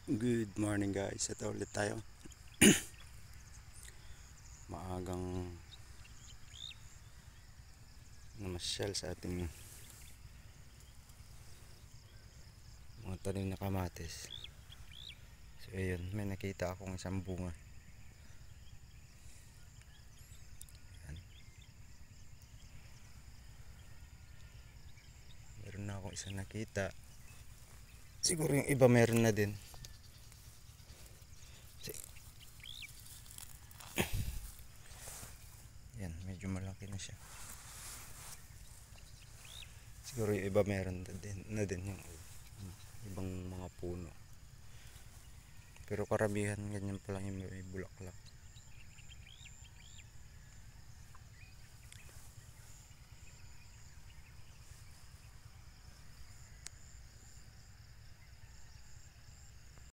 Good morning guys, ito ulit tayo. Maagang namasyal sa ating mga tanim na kamatis. So ayun, may nakita akong isang bunga. Ayan. Meron na akong isang nakita. Siguro yung iba meron na din. Yan, medyo malaki na siya. Siguro yung iba meron na din yung ibang mga puno. Pero karamihan ganyan pa lang yung may bulaklak.